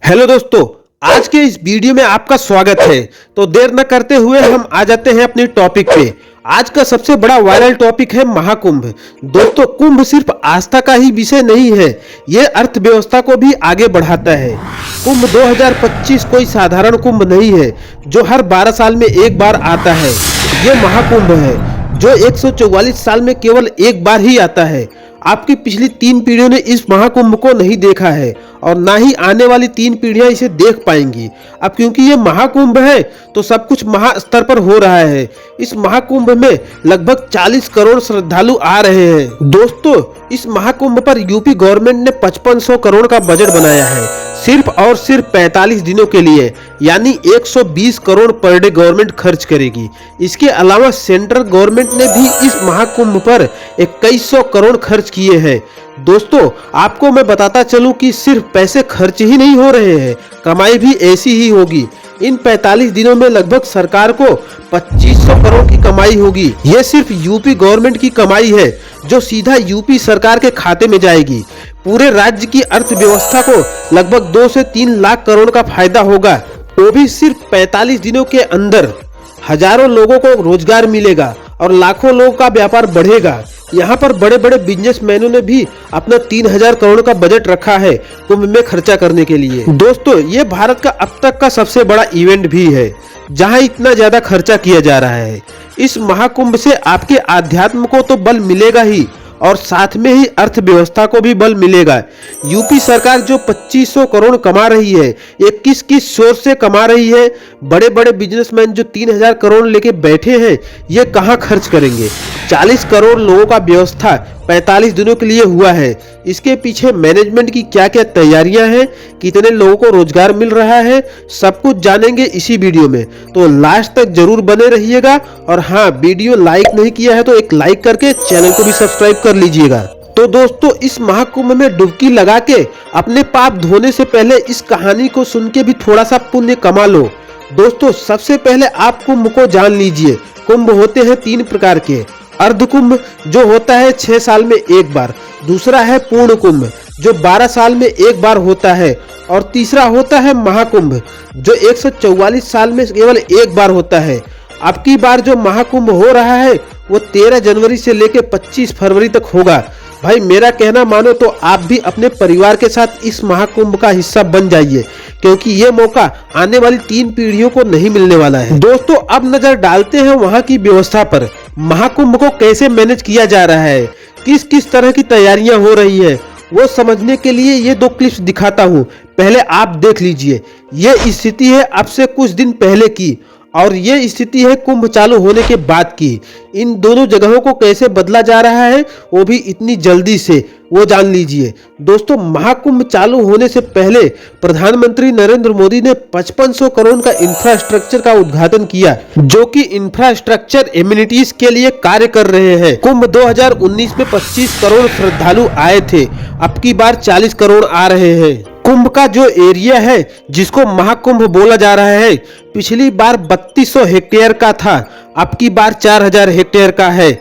Hello दोस्तों, आज के इस वीडियो में आपका स्वागत है। तो देर न करते हुए हम आ जाते हैं अपने टॉपिक पे। आज का सबसे बड़ा वायरल टॉपिक है महाकुंभ। दोस्तों, कुंभ सिर्फ आस्था का ही विषय नहीं है, ये अर्थव्यवस्था को भी आगे बढ़ाता है। कुंभ 2025 कोई साधारण कुंभ नहीं है जो हर 12 साल में एक बार आता है। ये महाकुंभ है जो 144 साल में केवल एक बार ही आता है। आपकी पिछली 3 पीढ़ियों ने इस महाकुंभ को नहीं देखा है और ना ही आने वाली 3 पीढ़ियां इसे देख पाएंगी। अब क्योंकि ये महाकुंभ है तो सब कुछ महास्तर पर हो रहा है। इस महाकुंभ में लगभग 40 करोड़ श्रद्धालु आ रहे हैं। दोस्तों, इस महाकुंभ पर यूपी गवर्नमेंट ने 5500 करोड़ का बजट बनाया है, सिर्फ और सिर्फ 45 दिनों के लिए, यानी 120 करोड़ पर डे गवर्नमेंट खर्च करेगी। इसके अलावा सेंट्रल गवर्नमेंट ने भी इस महाकुंभ पर 2100 करोड़ खर्च किए हैं। दोस्तों, आपको मैं बताता चलूं कि सिर्फ पैसे खर्च ही नहीं हो रहे हैं, कमाई भी ऐसी ही होगी। इन 45 दिनों में लगभग सरकार को 2500 करोड़ की कमाई होगी। ये सिर्फ यूपी गवर्नमेंट की कमाई है जो सीधा यूपी सरकार के खाते में जाएगी। पूरे राज्य की अर्थव्यवस्था को लगभग 2 से 3 लाख करोड़ का फायदा होगा, वो भी सिर्फ 45 दिनों के अंदर। हजारों लोगों को रोजगार मिलेगा और लाखों लोगों का व्यापार बढ़ेगा। यहाँ पर बड़े बड़े बिजनेसमैनों ने भी अपना 3000 करोड़ का बजट रखा है कुंभ में खर्चा करने के लिए। दोस्तों, ये भारत का अब तक का सबसे बड़ा इवेंट भी है जहाँ इतना ज्यादा खर्चा किया जा रहा है। इस महाकुंभ से आपके आध्यात्म को तो बल मिलेगा ही और साथ में ही अर्थव्यवस्था को भी बल मिलेगा। यूपी सरकार जो 2500 करोड़ कमा रही है, ये किस किस सोर्स से कमा रही है? बड़े बड़े बिजनेसमैन जो 3000 करोड़ लेके बैठे हैं, ये कहाँ खर्च करेंगे? 40 करोड़ लोगों का व्यवस्था 45 दिनों के लिए हुआ है। इसके पीछे मैनेजमेंट की क्या क्या तैयारियां हैं, कितने लोगों को रोजगार मिल रहा है, सब कुछ जानेंगे इसी वीडियो में। तो लास्ट तक जरूर बने रहिएगा। और हाँ, वीडियो लाइक नहीं किया है तो एक लाइक करके चैनल को भी सब्सक्राइब कर लीजिएगा। तो दोस्तों, इस महाकुंभ में डुबकी लगा के अपने पाप धोने से पहले इस कहानी को सुन के भी थोड़ा सा पुण्य कमा लो। दोस्तों, सबसे पहले आप कुंभ को जान लीजिए। कुंभ होते हैं 3 प्रकार के। अर्ध कुंभ जो होता है 6 साल में एक बार, दूसरा है पूर्ण कुंभ जो 12 साल में एक बार होता है, और तीसरा होता है महाकुंभ जो 144 साल में केवल एक बार होता है। अब की बार जो महाकुंभ हो रहा है वो 13 जनवरी से लेकर 25 फरवरी तक होगा। भाई, मेरा कहना मानो तो आप भी अपने परिवार के साथ इस महाकुंभ का हिस्सा बन जाइए, क्योंकि ये मौका आने वाली 3 पीढ़ियों को नहीं मिलने वाला है। दोस्तों, अब नजर डालते हैं वहाँ की व्यवस्था पर। महाकुंभ को कैसे मैनेज किया जा रहा है, किस किस तरह की तैयारियां हो रही है, वो समझने के लिए ये 2 क्लिप्स दिखाता हूँ। पहले आप देख लीजिए। ये स्थिति है अब से कुछ दिन पहले की और ये स्थिति है कुंभ चालू होने के बाद की। इन दोनों जगहों को कैसे बदला जा रहा है वो भी इतनी जल्दी से, वो जान लीजिए। दोस्तों, महाकुंभ चालू होने से पहले प्रधानमंत्री नरेंद्र मोदी ने 5500 करोड़ का इंफ्रास्ट्रक्चर का उद्घाटन किया, जो कि इंफ्रास्ट्रक्चर एमिनिटीज के लिए कार्य कर रहे हैं। कुंभ 2019 में 25 करोड़ श्रद्धालु आए थे, अब की बार 40 करोड़ आ रहे हैं। कुंभ का जो एरिया है जिसको महाकुंभ बोला जा रहा है, पिछली बार 3200 हेक्टेयर का था, अब की बार 4000 हेक्टेयर का है।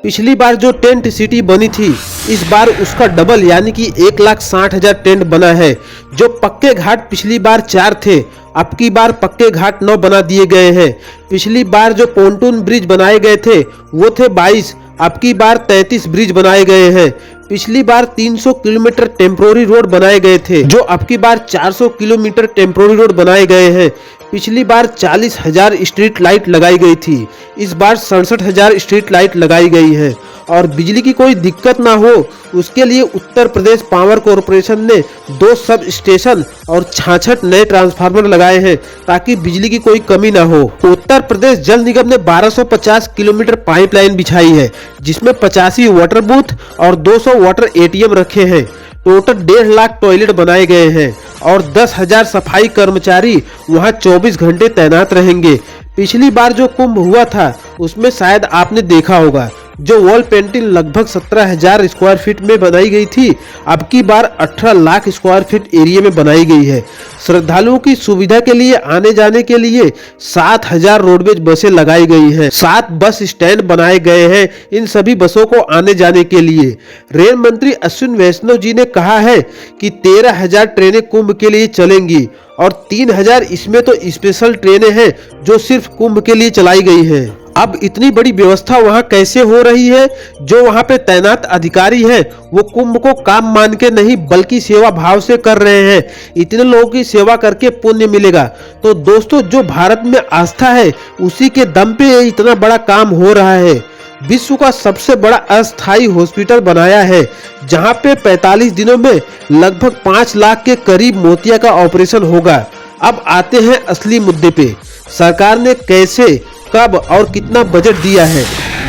पिछली बार जो टेंट सिटी बनी थी, इस बार उसका डबल यानी कि 1,60,000 टेंट बना है। जो पक्के घाट पिछली बार 4 थे, अब की बार पक्के घाट 9 बना दिए गए हैं। पिछली बार जो पोंटून ब्रिज बनाए गए थे वो थे 22, अब की बार 33 ब्रिज बनाए गए हैं। पिछली बार 300 किलोमीटर टेम्पोररी रोड बनाए गए थे, जो अब की बार 400 किलोमीटर टेम्पोररी रोड बनाए गए हैं। पिछली बार 40,000 स्ट्रीट लाइट लगाई गई थी, इस बार 67,000 स्ट्रीट लाइट लगाई गई है। और बिजली की कोई दिक्कत ना हो उसके लिए उत्तर प्रदेश पावर कॉर्पोरेशन ने 2 सब स्टेशन और 66 नए ट्रांसफार्मर लगाए हैं ताकि बिजली की कोई कमी ना हो। उत्तर प्रदेश जल निगम ने 1250 किलोमीटर पाइपलाइन बिछाई है, जिसमें 85 वाटर बूथ और 200 वाटर ATM रखे हैं। टोटल 1.5 लाख टॉयलेट बनाए गए हैं और 10,000 सफाई कर्मचारी वहां 24 घंटे तैनात रहेंगे। पिछली बार जो कुंभ हुआ था उसमें शायद आपने देखा होगा, जो वॉल पेंटिंग लगभग 17,000 स्क्वायर फीट में बनाई गई थी, अब की बार 18 लाख स्क्वायर फीट एरिया में बनाई गई है। श्रद्धालुओं की सुविधा के लिए आने जाने के लिए 7,000 रोडवेज बसें लगाई गई हैं। 7 बस स्टैंड बनाए गए हैं इन सभी बसों को आने जाने के लिए। रेल मंत्री अश्विन वैष्णव जी ने कहा है कि 13,000 ट्रेनें कुंभ के लिए चलेंगी और 3,000 इसमें तो स्पेशल ट्रेनें हैं जो सिर्फ कुंभ के लिए चलाई गई हैं। अब इतनी बड़ी व्यवस्था वहां कैसे हो रही है? जो वहां पे तैनात अधिकारी हैं वो कुंभ को काम मान के नहीं बल्कि सेवा भाव से कर रहे हैं। इतने लोगों की सेवा करके पुण्य मिलेगा। तो दोस्तों, जो भारत में आस्था है उसी के दम पे इतना बड़ा काम हो रहा है। विश्व का सबसे बड़ा अस्थायी हॉस्पिटल बनाया है जहां पे 45 दिनों में लगभग 5 लाख के करीब मोतिया का ऑपरेशन होगा। अब आते हैं असली मुद्दे पे। सरकार ने कैसे, कब और कितना बजट दिया है?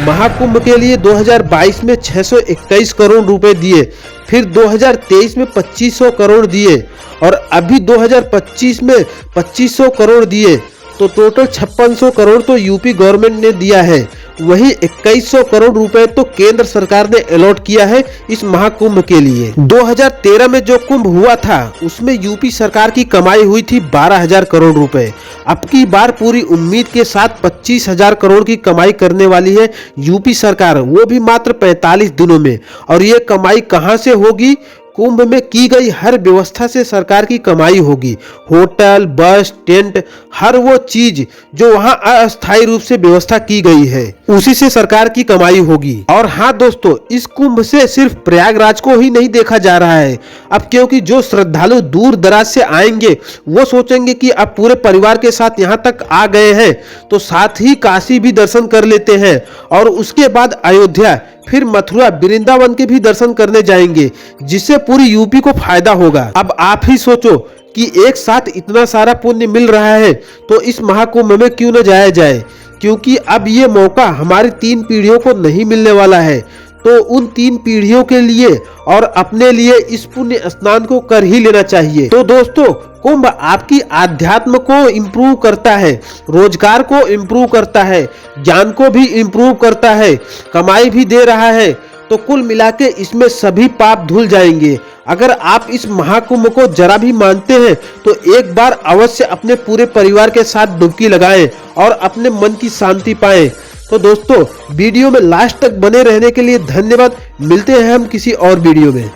महाकुंभ के लिए 2022 में 621 करोड़ रुपए दिए, फिर 2023 में 2500 करोड़ दिए और अभी 2025 में 2500 करोड़ दिए, तो टोटल 5600 करोड़ तो यूपी गवर्नमेंट ने दिया है। वही 2100 करोड़ रुपए तो केंद्र सरकार ने अलॉट किया है इस महाकुंभ के लिए। 2013 में जो कुंभ हुआ था उसमें यूपी सरकार की कमाई हुई थी 12,000 करोड़ रुपए। अब की बार पूरी उम्मीद के साथ 25,000 करोड़ की कमाई करने वाली है यूपी सरकार, वो भी मात्र 45 दिनों में। और ये कमाई कहां से होगी? कुंभ में की गई हर व्यवस्था से सरकार की कमाई होगी। होटल, बस, टेंट, हर वो चीज जो वहां अस्थायी रूप से व्यवस्था की गई है उसी से सरकार की कमाई होगी। और हाँ दोस्तों, इस कुंभ से सिर्फ प्रयागराज को ही नहीं देखा जा रहा है। अब क्योंकि जो श्रद्धालु दूर दराज से आएंगे वो सोचेंगे कि अब पूरे परिवार के साथ यहाँ तक आ गए हैं तो साथ ही काशी भी दर्शन कर लेते हैं और उसके बाद अयोध्या, फिर मथुरा, वृंदावन के भी दर्शन करने जाएंगे, जिससे पूरी यूपी को फायदा होगा। अब आप ही सोचो कि एक साथ इतना सारा पुण्य मिल रहा है तो इस महाकुंभ में क्यों न जाया जाए? क्योंकि अब ये मौका हमारी 3 पीढ़ियों को नहीं मिलने वाला है, तो उन 3 पीढ़ियों के लिए और अपने लिए इस पुण्य स्नान को कर ही लेना चाहिए। तो दोस्तों, कुंभ आपकी आध्यात्म को इम्प्रूव करता है, रोजगार को इम्प्रूव करता है, ज्ञान को भी इम्प्रूव करता है, कमाई भी दे रहा है। तो कुल मिला के इसमें सभी पाप धुल जाएंगे। अगर आप इस महाकुंभ को जरा भी मानते हैं तो एक बार अवश्य अपने पूरे परिवार के साथ डुबकी लगाएं और अपने मन की शांति पाएं। तो दोस्तों, वीडियो में लास्ट तक बने रहने के लिए धन्यवाद। मिलते हैं हम किसी और वीडियो में।